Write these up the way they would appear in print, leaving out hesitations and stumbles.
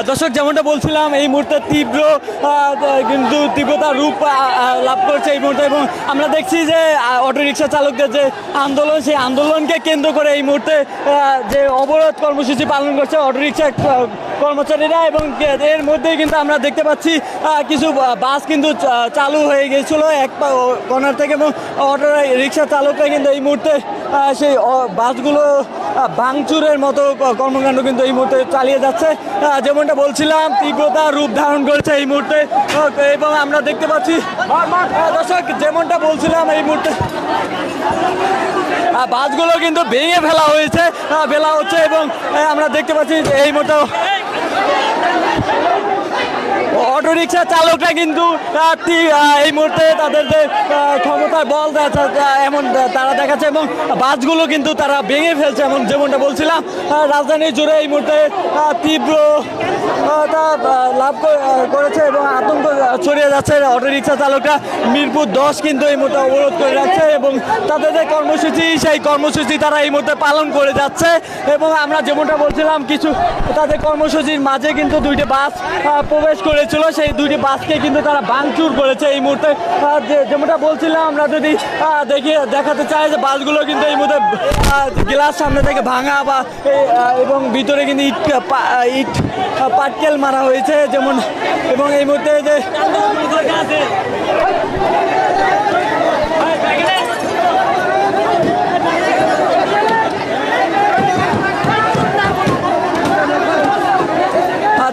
দর্শক যেমনটা বলছিলাম এই মুহূর্তে কিন্তু তীব্রতার রূপ লাভ করছে এই মুহূর্তে, এবং আমরা দেখছি যে অটোরিকশা চালকদের যে আন্দোলন, সেই আন্দোলনকে কেন্দ্র করে এই মুহূর্তে যে অবরোধ কর্মসূচি পালন করছে অটোরিকশা কর্মচারীরা, এবং এর মধ্যেই কিন্তু আমরা দেখতে পাচ্ছি কিছু বাস কিন্তু চালু হয়ে গিয়েছিল এক কর্নার থেকে, এবং অটো রিক্সা চালকরা কিন্তু এই মুহূর্তে সেই বাসগুলো ভাঙচুরের মতো কর্মকাণ্ড কিন্তু এই মুহূর্তে চালিয়ে যাচ্ছে। যেমনটা বলছিলাম তীব্রতা রূপ ধারণ করেছে এই মুহূর্তে, এবং আমরা দেখতে পাচ্ছি দর্শক যেমনটা বলছিলাম এই মুহূর্তে বাসগুলো কিন্তু ভেঙে ফেলা হচ্ছে, এবং আমরা দেখতে পাচ্ছি এই মুহূর্তে অটোরিকশা চালকরা কিন্তু এই মুহূর্তে তাদের যে ক্ষমতার বল এমন তারা দেখাচ্ছে, এবং বাসগুলো কিন্তু তারা ভেঙে ফেলছে। এমন যেমনটা বলছিলাম রাজধানী জুড়ে এই মুহূর্তে তীব্র লাভ করেছে এবং আতঙ্ক ছড়িয়ে যাচ্ছে। অটোরিকশা চালকরা মিরপুর 10 কিন্তু এই মুহূর্তে অবরোধ করে রাখছে, এবং তাদের যে কর্মসূচি সেই কর্মসূচি তারা এই মুহূর্তে পালন করে যাচ্ছে। এবং আমরা যেমনটা বলছিলাম কিছু তাদের কর্মসূচির মাঝে কিন্তু দুইটি বাস প্রবেশ করেছিল, সেই দুইটি বাসকে কিন্তু তারা ভাঙচুর করেছে এই মুহূর্তে। যেমনটা বলছিলাম আমরা যদি দেখাতে চাই যে বাসগুলো কিন্তু এই মুহূর্তে গ্লাস সামনে থেকে ভাঙা বা এবং ভিতরে কিন্তু ইট পাটকেল মারা হয়েছে যেমন, এবং এই মুহূর্তে যে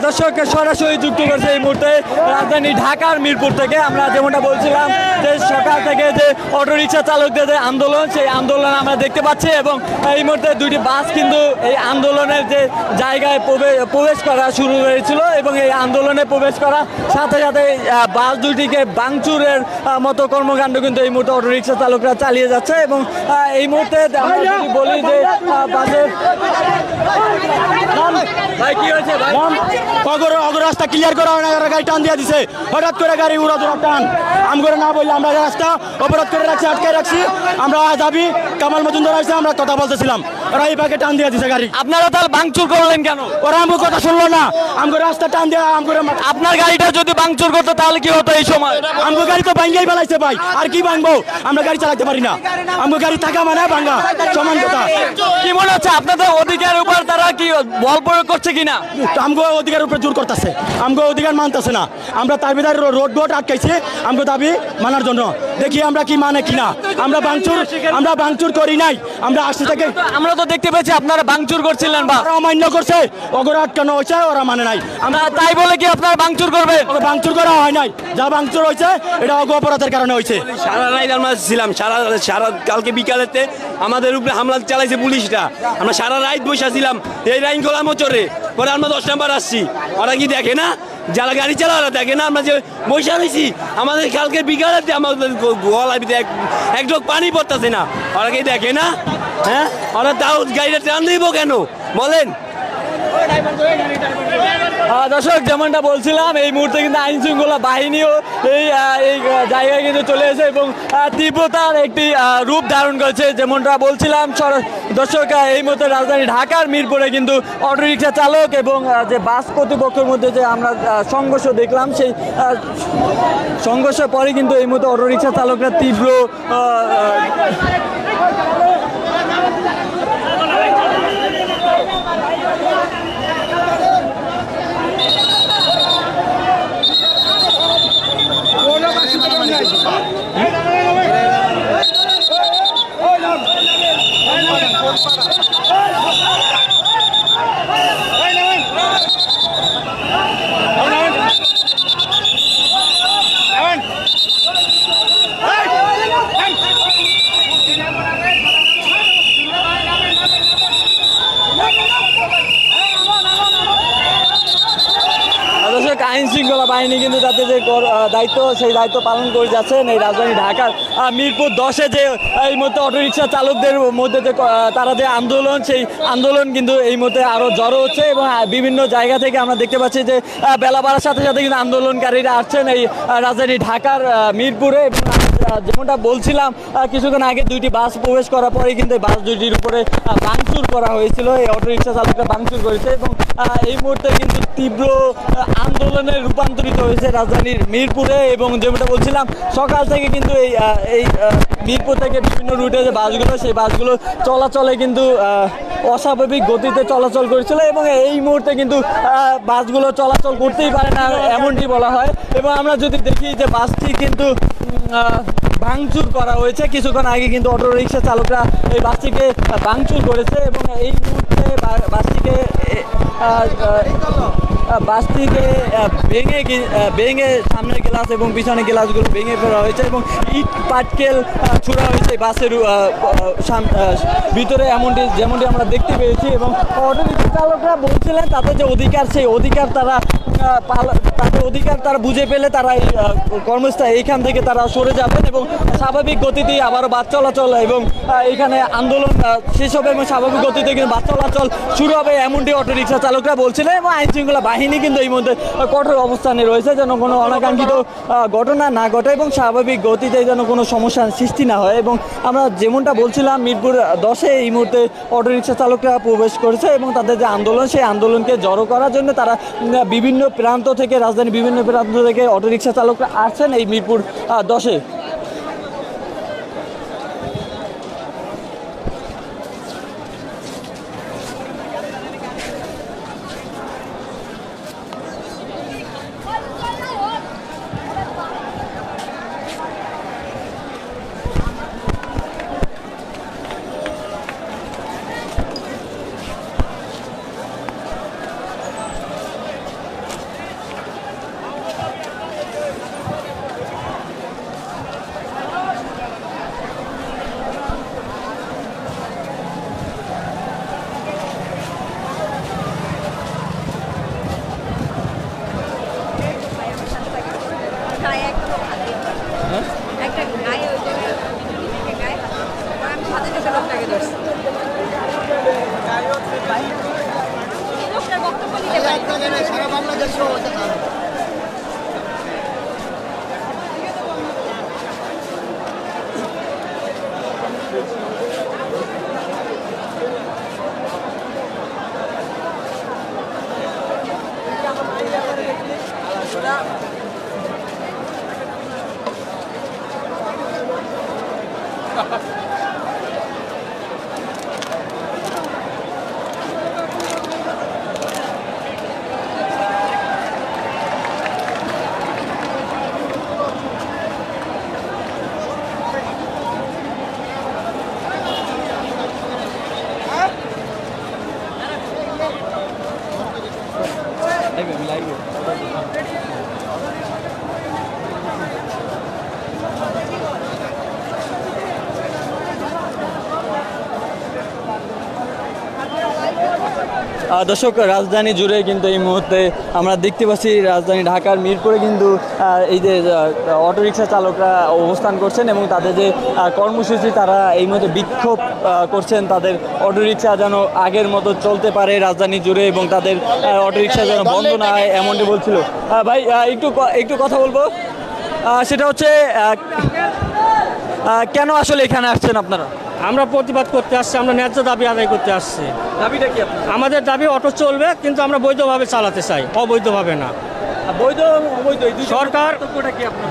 দর্শককে সরাসরি যুক্ত করছে এই মুহূর্তে রাজধানী ঢাকার মিরপুর থেকে। আমরা যেমনটা বলছিলাম যে সকাল থেকে যে অটোরিকশা চালকদের যে আন্দোলন, সেই আন্দোলন আমরা দেখতে পাচ্ছি, এবং এই মুহূর্তে দুইটি বাস কিন্তু এই আন্দোলনের যে জায়গায় প্রবেশ করা শুরু হয়েছিল, এবং এই আন্দোলনে প্রবেশ করার সাথে সাথে বাস দুটিকে ভাঙচুরের মতো কর্মকাণ্ড কিন্তু এই মুহূর্তে অটোরিকশা চালকরা চালিয়ে যাচ্ছে। এবং এই মুহূর্তে আমরা যদি বলি যে বাসের ভাই কি হয়েছে ভাই রাস্তা ক্লিয়ার করা হয় না, গাড়ি টান দিয়ে দিছে, হঠাৎ করে গাড়ি উড়া টান আম করে না বললে আমরা রাস্তা অবরোধ করে রাখছি, আটকে রাখছি। আমরা যাবি কামাল মজুমদার আসছে, আমরা কথা বলতেছিলাম, ওরা এই পাকে টান দিয়ে দিছে গাড়ি। আপনারা তাহলে ভাঙচুর করলেন কেন? ওরা আমার কথা শুনলো না, আমগো রাস্তা টান দিয়ে আপনার গাড়িটা যদি ভাঙচুর করতো তাহলে কি হতো এই সময়? আমগো গাড়ি তো ভাঙ্গেই ফেলাইছে ভাই, আর কি ভাঙবো? আমরা গাড়ি চালাতে পারি না, আমগো গাড়ি থাকা মানে ভাঙ্গা সমান কথা। কি মনে হচ্ছে আপনাদের অধিকারের উপর তারা কি বল প্রয়োগ করছে কিনা? আমগো অধিকার উপরে জোর করতেছে, আমগো অধিকার মানতেছে না। আমরা তার ভিতরে রোড আটকাইছি আমগো দাবি মানার জন্য, দেখি আমরা কি মানে কিনা। আমরা ভাঙচুর করি নাই, আমরা আসতে থেকে আমরা তো দেখতে পেয়েছি আপনারা ভাঙচুর করছিলেন বা অমান্য করছে, অগর আটকানো হয়েছে, ওরা মানে নাই। আমরা তাই বলে কি আপনারা ভাঙচুর করবে? ভাঙচুর করা হয় নাই, যা ভাঙচুর হয়েছে এটা অগ অপরাধের কারণে হয়েছে। সারা রাত আমরা ছিলাম, সারা কালকে বিকালেতে আমাদের উপরে হামলা চালাইছে পুলিশরা, আমরা সারা রাত বসেছিলাম এই লাইন গোলা মোচরে, পরে আমরা 10 নাম্বার আসছি। ওরা কি দেখে না? যারা গাড়ি চালা ওরা দেখে না আমরা যে বসে রয়েছি? আমাদের কালকে বিকালেতে আমাদের গলায় এক ঢোক পানি পড়তেছে না, ওরা কি দেখে না? হ্যাঁ, ওরা তাও গাড়িটা টান দিব কেন বলেন? দর্শক যেমনটা বলছিলাম এই মুহূর্তে কিন্তু আইন শৃঙ্খলা বাহিনীও এই জায়গায় কিন্তু চলে এসেছে, এবং তীব্রতার একটি রূপ ধারণ করেছে। যেমনটা বলছিলাম দর্শক এই মুহূর্তে রাজধানী ঢাকার মিরপুরে কিন্তু অটোরিকশা চালক এবং যে বাস কর্তৃপক্ষের মধ্যে যে আমরা সংঘর্ষ দেখলাম, সেই সংঘর্ষের পরে কিন্তু এই মুহূর্তে অটোরিকশা চালকরা তীব্র আইন শৃঙ্খলা বাহিনী কিন্তু তাদের যে দায়িত্ব সেই দায়িত্ব পালন করে যাচ্ছেন। এই রাজধানী ঢাকার মিরপুর 10-এ যে এই মুহূর্তে অটোরিকশা চালকদের মধ্যে যে তারা যে আন্দোলন, সেই আন্দোলন কিন্তু এই মুহূর্তে আরও জড়ো হচ্ছে, এবং বিভিন্ন জায়গা থেকে আমরা দেখতে পাচ্ছি যে বেলা বাড়ার সাথে সাথে কিন্তু আন্দোলনকারীরা আসছেন এই রাজধানী ঢাকার মিরপুরে। এবং যেমনটা বলছিলাম কিছুক্ষণ আগে দুইটি বাস প্রবেশ করার পরে কিন্তু এই বাস দুইটির উপরে ভাঙচুর করা হয়েছিল। এই অটোরিকশা চালকরা ভাঙচুর করেছে এবং এই মুহূর্তে কিন্তু তীব্র আন্দোলনে রূপান্তরিত হয়েছে রাজধানীর মিরপুরে। এবং যেমনটা বলছিলাম সকাল থেকে কিন্তু এই মিরপুর থেকে বিভিন্ন রুটে যে বাসগুলো সেই বাসগুলো চলাচলে কিন্তু অস্বাভাবিক গতিতে চলাচল করেছিল এবং এই মুহূর্তে কিন্তু বাসগুলো চলাচল করতেই পারে না এমনটি বলা হয়। এবং আমরা যদি দেখি যে বাসটি কিন্তু ভাঙচুর করা হয়েছে, কিছুক্ষণ আগে কিন্তু অটো রিক্সা চালকরা এই বাসটিকে ভাঙচুর করেছে এবং এই মুহূর্তে বাসটিকে ভেঙে সামনের গ্লাস এবং পিছনের গ্লাসগুলো ভেঙে ফেলা হয়েছে এবং ইট পাটকেল ছুড়া হয়েছে বাসের ভিতরে যেমনটি আমরা দেখতে পেয়েছি। এবং অটোরিক্সা চালকরা বলছিলেন তাদের যে অধিকার সেই অধিকার তাদের অধিকার তারা বুঝে পেলে তারা এই কর্মস্থল এইখান থেকে তারা সরে যাবেন এবং স্বাভাবিক গতিতেই আবারও বাস চলাচল এবং এখানে আন্দোলন শেষ হবে এবং স্বাভাবিক গতিতে কিন্তু বাস চলাচল শুরু হবে এমনটি অটোরিক্সা চালকরা বলছিলেন। এবং আইন শৃঙ্খলা বাহিনী কিন্তু এই মধ্যে কঠোর অবস্থানে রয়েছে যেন কোনো অনাকাঙ্ক্ষিত ঘটনা না ঘটে এবং স্বাভাবিক গতিতে যেন কোনো সমস্যার সৃষ্টি না হয়। এবং আমরা যেমনটা বলছিলাম মিরপুর 10-এ এই মুহূর্তে অটোরিক্সা চালকরা প্রবেশ করেছে এবং তাদের যে আন্দোলন সেই আন্দোলনকে জড়ো করার জন্য তারা বিভিন্ন প্রান্ত থেকে রাজধানীর বিভিন্ন প্রান্ত থেকে অটোরিক্সা চালকরা আসছেন এই মিরপুর 10-এ। একটা গায়ে ওই গায়ে আমি সাথে সাথে লোকটাকে ধরছি লোকটার বক্তব্য দিতে পারি সারা বাংলাদেশ দর্শক রাজধানী জুড়ে কিন্তু এই মুহূর্তে আমরা দেখতে পাচ্ছি রাজধানী ঢাকার মিরপুরে কিন্তু এই যে অটোরিকশা চালকরা অবস্থান করছেন এবং তাদের যে কর্মসূচি তারা এই মুহূর্তে বিক্ষোভ করছেন তাদের অটোরিকশা যেন আগের মতো চলতে পারে রাজধানী জুড়ে এবং তাদের অটোরিকশা যেন বন্ধ না হয় এমনটি বলছিল। ভাই একটু কথা বলবো, সেটা হচ্ছে কেন আসলে এখানে আসছেন আপনারা? আমরা প্রতিবাদ করতে আসছি, আমরা ন্যায্য দাবি আদায় করতে আসছি। দাবিটা কি আপনার? আমাদের দাবি অটো চলবে কিন্তু আমরা বৈধভাবে চালাতে চাই, অবৈধভাবে না। বৈধ অবৈধ সরকার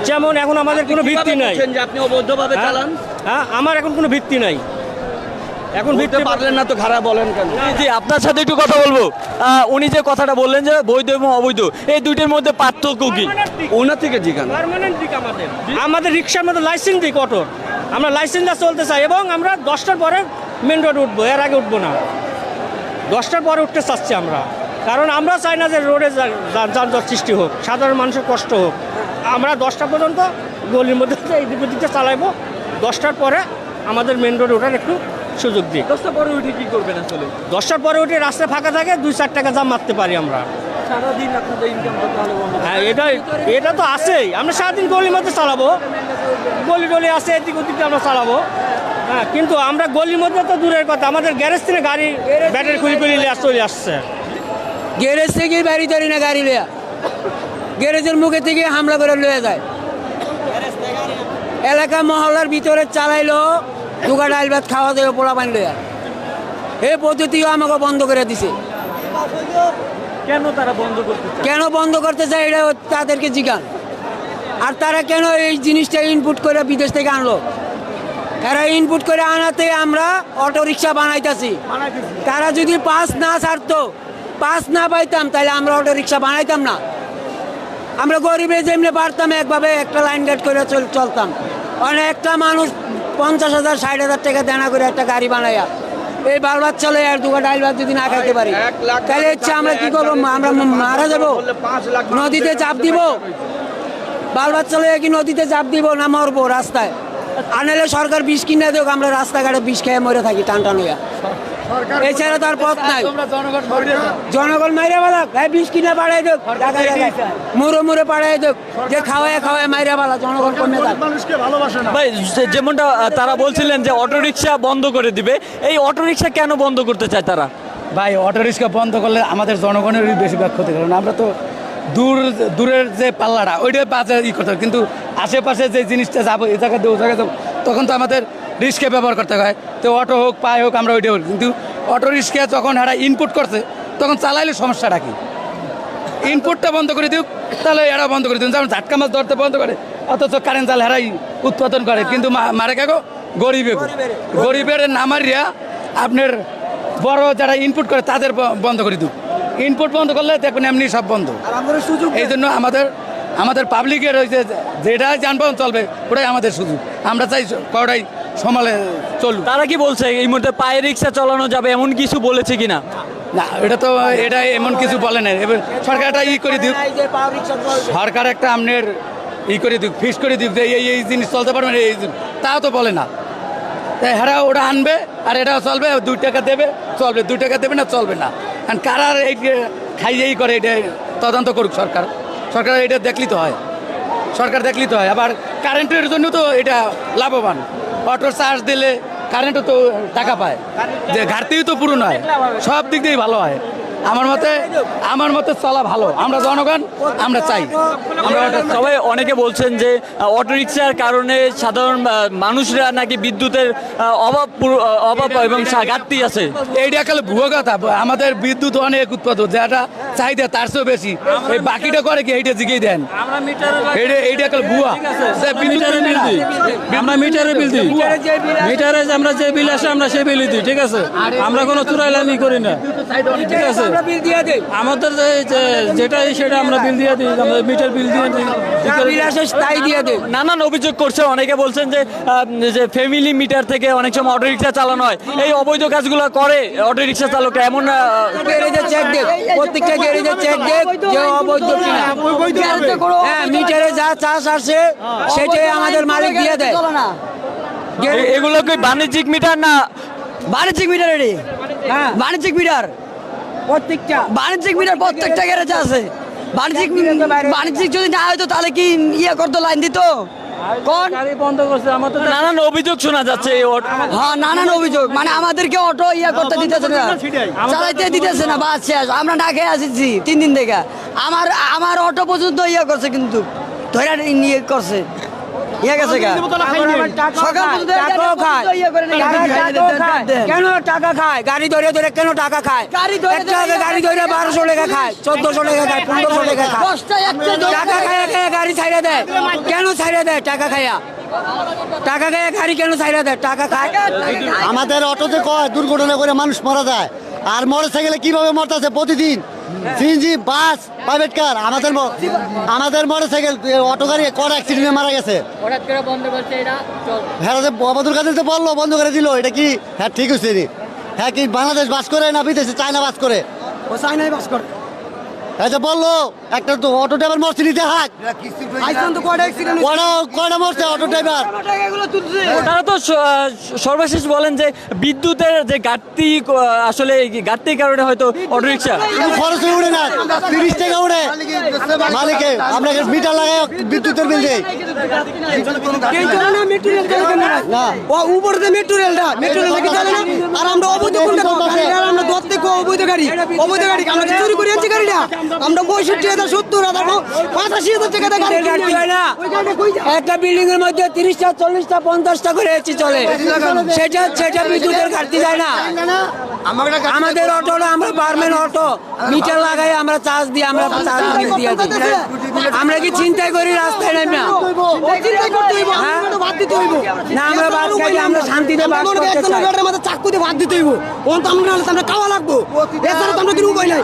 যেমন এখন আমাদের কোনো ভিত্তি নাই যে আপনি অবৈধভাবে চালান। হ্যাঁ, আমার এখন কোনো ভিত্তি নাই, এখন ভিত্তি পারলেন না তো খারাপ বলেন কেন? জি আপনার সাথে একটু কথা বলবো। উনি যে কথাটা বললেন যে বৈধ এবং অবৈধ এই দুইটার মধ্যে পার্থক্য কি ওনার থেকে জিজ্ঞাসা? পার্মানেন্ট দিক আমাদের রিক্সার মধ্যে লাইসেন্স দিক অটোর, আমরা লাইসেন্স চলতে চাই এবং আমরা 10টার পরে মেন রোডে উঠবো, এর আগে উঠবো না। 10টার পরে উঠতে চাচ্ছি আমরা, কারণ আমরা চাই না যে রোডে যানজট সৃষ্টি হোক, সাধারণ মানুষের কষ্ট হোক। আমরা 10টা পর্যন্ত গলির মধ্যে এদিক ওদিকে চালাইবো, 10টার পরে আমাদের মেন রোডে ওঠার একটু সুযোগ দিই। 10টার পরে উঠে কি করবেন আসলে? 10টার পরে উঠে রাস্তা ফাঁকা থাকে, 2-4 টাকা জাম মারতে পারি আমরা। সারাদিন আপনাদের ইনকাম করতে হলে হ্যাঁ, এটা তো আছেই। আমরা সারাদিন গলির মধ্যে চালাবো, গলি টলি আছে এদিক ওদিকে আমরা চালাবো। হ্যাঁ, কিন্তু আমরা গলির মধ্যে তো দূরের কথা, আমাদের গ্যারেজ থেকে গাড়ি ব্যাটারি খুলি চলে আসছে। গ্যারেজ থেকে বাড়ি ধরি না গাড়ি লিয়া, গ্যারেজের মুখে থেকে হামলা করে লয়ে যায়। এলাকা মহল্লার ভিতরে চালাইলো দুগা ডাইল ভাত খাওয়া দেবে পোলা পানি লইয়া এই পদ্ধতিও আমাকে বন্ধ করে দিছে। কেন তারা বন্ধ করতে চায়? কেন বন্ধ করতে চায় এটা তাদেরকে জিজ্ঞান। আর তারা কেন এই জিনিসটা ইনপুট করে বিদেশ থেকে আনলো? এরা ইনপুট করে আনাতে আমরা অটো রিক্সা বানাইতেছি। তারা যদি পাস না ছাড়তো, পাস না পাইতাম, তাহলে আমরা অটো রিক্সা বানাইতাম না। আমরা গরিবে যেমনি পারতাম একভাবে একটা লাইন গেট করে চলতাম। অনেকটা মানুষ 50,000 60,000 টাকা দেনা করে একটা গাড়ি বানাইয়া এই বারবার চলে আর দুগা ডাইল ভাত যদি না খাইতে পারি, তাহলে ইচ্ছা আমরা কি করবো? আমরা মারা যাবো? নদীতে চাপ দিব? বারবার চলে কি নদীতে চাপ দিব না মরবো রাস্তায়? আনালে সরকার বিষ কিনে দেখ, আমরা রাস্তাঘাটে বিষ খেয়ে মরে থাকি টান টান হইয়া। এছাড়া তার পথ নাই। জনগণ মাইরা বালা বিষ কিনে পাড়াই দেখ, মুড়ে মুড়ে পাড়াই দেখ, যে খাওয়ায় খাওয়ায় মাইরা বালা জনগণ কমে থাক। ভাই যেমনটা তারা বলছিলেন যে অটোরিকশা বন্ধ করে দিবে, এই অটোরিকশা কেন বন্ধ করতে চায় তারা? ভাই অটো রিক্সা বন্ধ করলে আমাদের জনগণেরই বেশিরভাগ ক্ষতি, কারণ আমরা তো দূরের যে পাল্লাটা ওইটাই বাজে করতে হয়, কিন্তু আশেপাশে যে জিনিসটা যাবো এই জায়গা দিয়ে ও জায়গায় যাবো তখন তো আমাদের রিক্সা ব্যবহার করতে হয়। তো অটো হোক পায়ে হোক আমরা ওইটাই করি, কিন্তু অটো রিক্সা যখন এরা ইনপুট করছে তখন চালাইলে সমস্যাটা কি? ইনপুটটা বন্ধ করে দিক, তাহলে এরা বন্ধ করে দিন। যেমন ঝাটকা মাছ ধরতে বন্ধ করে, অথচ কারেন্ট জাল হেরাই উৎপাদন করে, কিন্তু মারে কাগো গরিবের নামারিয়া আপনার বড় যারা ইনপুট করে তাদের বন্ধ করে দিক। ইনপুট বন্ধ করলে দেখবেন এমনি সব বন্ধ। এই জন্য আমাদের পাবলিকের ওই যেটা যানবাহন চলবে ওটাই আমাদের সুযোগ। আমরা চাই কটাই সমালে চলুক। তারা কি বলছে এই মুহূর্তে পায়ে রিক্সা চালানো যাবে এমন কিছু বলেছে কিনা? না, এটা এমন কিছু বলে না। এবার সরকার একটা করে দিক, সরকার একটা আপনার করে দিক, ফিক্স করে দিক যে এই জিনিস চলতে পারবে না, তাও তো বলে না। তাই হেরা ওটা আনবে আর এটাও চলবে, 2 টাকা দেবে চলবে, 2 টাকা দেবে না চলবে না। কারণ কারার এই খাইয়েই করে এটা তদন্ত করুক সরকার। সরকার এটা দেখলি তো হয়, সরকার দেখলি তো হয়। আবার কারেন্টের জন্য তো এটা লাভবান, অটো চার্জ দিলে কারেন্টও তো টাকা পায়, যে ঘাটতিও তো পূরণ হয়, সব দিক দিয়েই ভালো হয়। আমার মতে চলা ভালো। আমরা জনগণ, আমরা চাই। আমরা সবাই অনেকে বলছেন যে অটোরিকশার কারণে সাধারণ মানুষরা নাকি বিদ্যুতের অভাব এবং ঘাটতি আছে। এইটা কালে ভুয়ো কথা। আমাদের বিদ্যুৎ অনেক উৎপাদন, যেটা চাহিদা তার চেয়েও বেশি। এই বাকিটা করে কি এইটা জিগেই দেন, এইটা কালে ভুয়া। আমরা মিটারের বিল দিই, মিটারে আমরা যে বিল আসে আমরা সেই বিল দিই, ঠিক আছে? আমরা কোনো চুরাইলামি করি না, ঠিক আছে? আমাদের যেটাই সেটা আমরা বিল দিয়ে দিই, আমরা মিটার বিল দিয়ে দিই, তাই দিয়ে দেয়। নানান অভিযোগ করছে, অনেকে বলছেন যে ফ্যামিলি মিটার থেকে অনেক সময় অটোরিকশা চালানো হয়। এই অবৈধ কাজগুলো করে অটোরিকশা চালকরা, এমন গ্যারেজে চেক দেখ, প্রত্যেকটা গ্যারেজে চেক দেখ যে অবৈধ কিনা। হ্যাঁ, মিটারে যা চার্জ আসে সেটাই আমাদের মালিক দিয়ে দেয়। এগুলো কি বাণিজ্যিক মিটার না? বাণিজ্যিক মিটার এটি, হ্যাঁ বাণিজ্যিক মিটার, প্রত্যেকটা বাণিজ্যিক মিটার প্রত্যেকটা গ্যারেজে আছে। বাণিজ্যিক যদি না হয়তো তাহলে কি করতো, লাইন দিত? বন্ধ করছে আমাদের। নানান অভিযোগ শোনা যাচ্ছে এই হ্যাঁ, নানান অভিযোগ, মানে আমাদেরকে অটো করতে দিতেছে না, চালাইতে দিতেছে না। বাস শেষ, আমরা না খেয়ে আসছি 3 দিন থেকে। আমার অটো পর্যন্ত করছে, কিন্তু ধরে নিয়ে করছে গেছে কেন টাকা খায়? গাড়ি ধরে ধরে কেন টাকা খায়? গাড়ি ধরে 1200 টাকা খায়, 1400 টাকা খায়, 1500 টাকা খায়। টাকা খায় গাড়ি ছাইড়া দেয়। কেন ছাইড়া দেয়? টাকা খায়া গাড়ি কেন ছাইড়া দেয়? টাকা খায়। আমাদের অটোতে কয় দুর্ঘটনা করে মানুষ মারা যায়, আর মোটর সাইকেলে কিভাবে মরতেছে প্রতিদিন। সিএনজি, বাস, প্রাইভেট কার, আমাদের মোটর সাইকেল, অটো গাড়ি কর অ্যাক্সিডেন্টে মারা গেছে। হ্যাঁ, অবদুর কাছে তো বললো বন্ধ করে দিল। এটা কি হ্যাঁ ঠিক হচ্ছে রে? হ্যাঁ, কি বাংলাদেশ বাস করে না বিদেশে চায়না বাস করে? ও চায়নায় বাস করে। হ্যাঁ, যে বললো একটা তো অটো ড্রাইভার মরছে নিতে হাত, কয়টা মরছে অটো ড্রাইভার। তারা তো সর্বশেষ বলেন যে বিদ্যুতের যে ঘাটতি, আসলে ঘাটতির কারণে হয়তো অটোরিকশা খরচ উড়ে না, 30 টাকা উড়ে মালিকে। আমরা মিটার লাগাই বিদ্যুতের বিল দেই না, উপরে যে মেট্রো রেলটা আর আমরা অবৈধ কোনটা আমরা ধরতে অবৈধ গাড়ি আমরা চুরি করে আনছি গাড়িটা। আমরা 65 ঘাটতি হয় না। একটা বিল্ডিং এর মধ্যে 30টা 40টা 50টা করে এসি চলে, সেটা বিদ্যুতের ঘাটতি যায় না। আমাদের অটোটা আমরা পারমেন অটো মিটার লাগাই আমরা চার্জ দিই, আমরা চার্জ দিয়ে দিই। আমরা কি চিন্তাই করি রাস্তায় নেই না? না আমরা বাদ খাই, আমরা শান্তিতে বাস করতে চাই। চাকু দিয়ে বাদ দিতে হইব, আমরা খাওয়া লাগবো, এছাড়া তো আমরা কোনো উপায় নাই।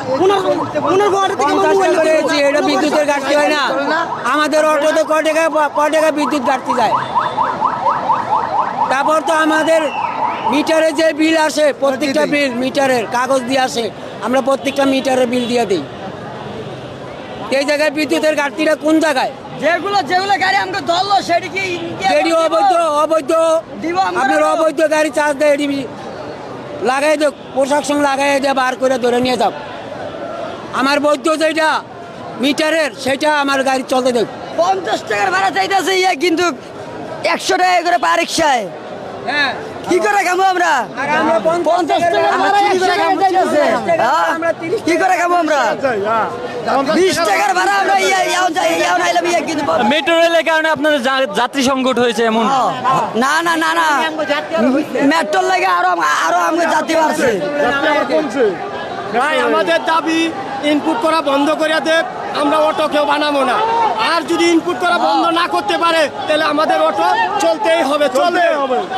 50টা করে এসি, এটা বিদ্যুতের ঘাটতি হয় না। আমাদের অটোতে ক টাকা বিদ্যুৎ ঘাটতি যায়। তারপর তো আমাদের মিটারে যে বিল আসে, প্রত্যেকটা বিল মিটারের কাগজ দিয়ে আসে, আমরা প্রত্যেকটা মিটারের বিল দিয়ে দিই। এই জায়গায় বিদ্যুতের ঘাটতিটা কোন জায়গায়? যেগুলো গাড়ি আমাকে ধরলো সেটি কি যেটি অবৈধ আপনার অবৈধ গাড়ি চার্জ দেয়, এটি লাগাই দেয়, পোশাক সঙ্গে লাগাই দিয়ে বার করে ধরে নিয়ে যাও। আমার বৈধ যেটা মিটারের সেটা আমার গাড়ি চলতে দেখ। 50 টাকার ভাড়া চাইতেছে কিন্তু 100 টাকা করে পার রিক্সায়। হ্যাঁ, কি করে খাবো আমরা? 50 টাকার ভাড়া 100 টাকা চাইতেছে, কি করে খাবো আমরা? 20 টাকার ভাড়া আমরা নাইলাম কিন্তু মেট্রো রেলের কারণে আপনাদের যাত্রী সংকট হয়েছে এমন? না না না না, মেট্রোর লাগে আরো আমাকে যাত্রী বাড়ছে। ভাই আমাদের দাবি ইনপুট করা বন্ধ করে দেব, আমরা অটো কেউ বানাবো না। আর যদি ইনপুট করা বন্ধ না করতে পারে তাহলে আমাদের অটো চলতেই হবে, চলবে।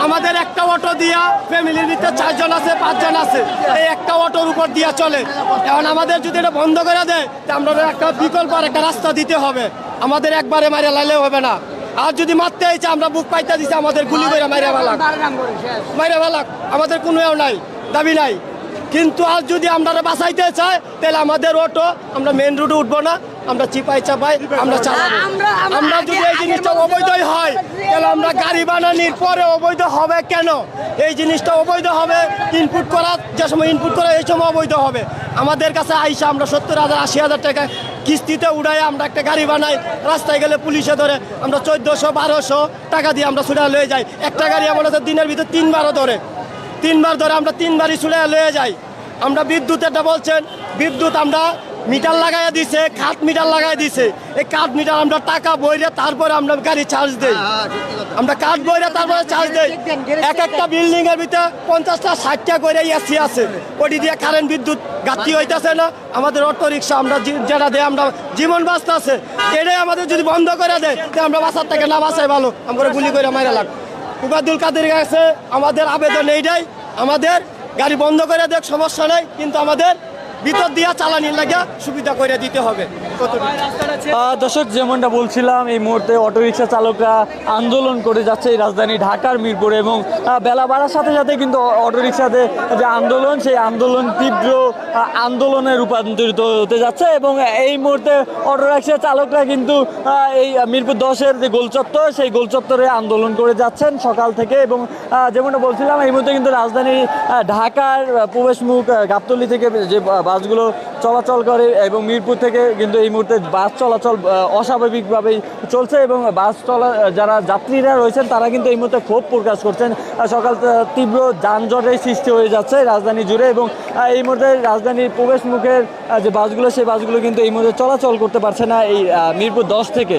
আমাদের একটা অটো দিয়া ফ্যামিলির ভিতরে 4 জন আছে 5 জন আছে, এই একটা অটোর উপর দিয়া চলে। এখন আমাদের যদি এটা বন্ধ করে দেয় তা আমরা একটা বিকল্প আর একটা রাস্তা দিতে হবে। আমাদের একবারে মারে লাইলেও হবে না। আর যদি মারতে হয়েছে আমরা বুক পাইতে দিচ্ছি, আমাদের গুলি করে মাইরা ভালাক, আমাদের কোনো নাই, দাবি নাই। কিন্তু আর যদি আমরা বাঁচাইতে চাই তাহলে আমাদের অটো আমরা মেন রোডে উঠবো না, আমরা চিপাই চাপাই আমরা চালাবো। আমরা যদি এই জিনিসটা অবৈধই হয় তাহলে আমরা গাড়ি বানানোর পরে অবৈধ হবে কেন? এই জিনিসটা অবৈধ হবে ইনপুট করা, যে সময় ইনপুট করা এই সময় অবৈধ হবে। আমাদের কাছে আইসা আমরা 70,000 80,000 টাকা কিস্তিতে উড়াই আমরা একটা গাড়ি বানাই, রাস্তায় গেলে পুলিশে ধরে, আমরা 1400-1200 টাকা দিয়ে আমরা ছুড়ে লয়ে যাই। একটা গাড়ি আমার দিনের ভিতরে 3বার ধরে আমরা 3বারই ছুড়ে লয়ে যাই। আমরা বিদ্যুৎটা বলছেন, বিদ্যুৎ আমরা মিটার লাগাইয়া দিছে, খাত মিটার লাগাই দিছে। এই কাঠ মিটার আমরা টাকা বইরে তারপরে আমরা গাড়ি চার্জ দেই, আমরা কাঠ বইরে তারপরে চার্জ দেই। এক একটা বিল্ডিং এর ভিতরে 50টা 60টা করে এসি আছে, ওটি দিয়ে কারেন্ট বিদ্যুৎ ঘাটতি হইতেছে না। আমাদের অটো রিক্সা আমরা যেটা দেয় আমরা জীবন বাঁচতে আছে, এটাই আমাদের যদি বন্ধ করে দেয় তাহলে আমরা বাঁচার থেকে না বাঁচাই ভালো, আমরা গুলি করে মাইরা লাগ। উবায়দুল কাদের কাছে আমাদের আবেদন এইটাই, আমাদের গাড়ি বন্ধ করে দেখ সমস্যা নেই, কিন্তু আমাদের ভিতর দিয়া চালানির লাগে সুবিধা করে দিতে হবে। দর্শক, যেমনটা বলছিলাম, এই মুহূর্তে অটোরিকশা চালকরা আন্দোলন করে যাচ্ছে এই রাজধানী ঢাকার মিরপুরে, এবং বেলা বাড়ার সাথে সাথে কিন্তু অটোরিকশাতে যে আন্দোলন, সেই আন্দোলন তীব্র আন্দোলনে রূপান্তরিত হতে যাচ্ছে। এবং এই মুহূর্তে অটোরিকশা চালকরা কিন্তু এই মিরপুর 10-এর যে গোলচত্বর, সেই গোলচত্বরে আন্দোলন করে যাচ্ছেন সকাল থেকে। এবং যেমনটা বলছিলাম, এই মুহূর্তে কিন্তু রাজধানী ঢাকার প্রবেশমুখ গাবতলী থেকে যে বাসগুলো চলাচল করে, এবং মিরপুর থেকে কিন্তু এই মুহূর্তে বাস চলাচল অস্বাভাবিকভাবেই চলছে। এবং যারা যাত্রীরা রয়েছেন তারা কিন্তু এই মুহূর্তে ক্ষোভ প্রকাশ করছেন। সকাল তীব্র যানজটের সৃষ্টি হয়ে যাচ্ছে রাজধানী জুড়ে, এবং এই মুহূর্তে রাজধানীর প্রবেশ মুখের যে বাসগুলো, সেই বাসগুলো কিন্তু এই মুহূর্তে চলাচল করতে পারছে না এই মিরপুর 10 থেকে।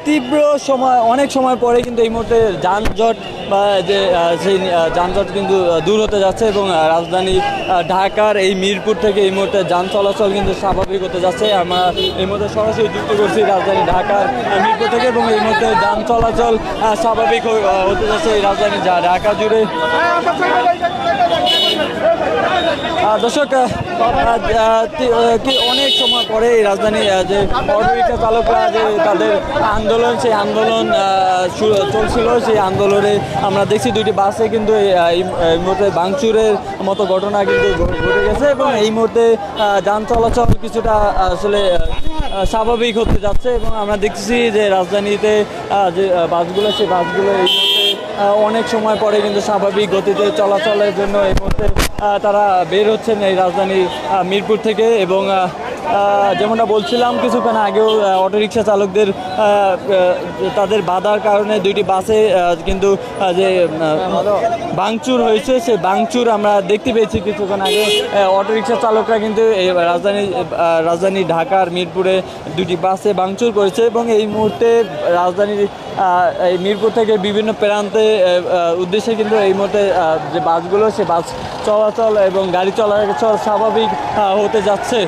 তীব্র সময়, অনেক সময় পরে কিন্তু এই মুহূর্তে যানজট বা যে সেই যানজট কিন্তু দূর হতে যাচ্ছে, এবং রাজধানী ঢাকার এই মিরপুর থেকে এই মুহূর্তে যান চলাচল কিন্তু স্বাভাবিক হতে যাচ্ছে। আমরা এই মুহূর্তে সরাসরি যুক্ত করছি রাজধানী ঢাকার মিরপুর থেকে, এবং এই মুহূর্তে যান চলাচল স্বাভাবিক হতে যাচ্ছে এই রাজধানী ঢাকা জুড়ে। দর্শক কি অনেক সময় পরে এই রাজধানী যে অটোরিক্সা চালকরা যে তাদের আন্দোলন, সেই আন্দোলন চলছিল, সেই আন্দোলনে আমরা দেখছি দুইটি বাসে কিন্তু এই মুহূর্তে ভাঙচুরের মতো ঘটনা কিন্তু ঘটে গেছে এবং এই মুহূর্তে যান চলাচল কিছুটা আসলে স্বাভাবিক হতে যাচ্ছে এবং আমরা দেখছি যে রাজধানীতে যে বাসগুলো, সেই বাসগুলো এই মুহূর্তে অনেক সময় পরে কিন্তু স্বাভাবিক গতিতে চলাচলের জন্য এই মুহূর্তে তারা বের হচ্ছেন এই রাজধানী মিরপুর থেকে এবং যেমনটা বলছিলাম কিছুক্ষণ আগেও অটোরিকশা চালকদের তাদের বাধার কারণে দুইটি বাসে কিন্তু যে ভাঙচুর হয়েছে, সেই ভাঙচুর আমরা দেখতে পেয়েছি কিছুক্ষণ আগে। অটোরিকশা চালকরা কিন্তু এই রাজধানী ঢাকার মিরপুরে দুটি বাসে ভাঙচুর করেছে এবং এই মুহূর্তে রাজধানীর এই মিরপুর থেকে বিভিন্ন প্রান্তে উদ্দেশ্যে কিন্তু এই মুহূর্তে যে বাসগুলো, সে বাস চলাচল এবং গাড়ি চলাচল স্বাভাবিক হতে যাচ্ছে।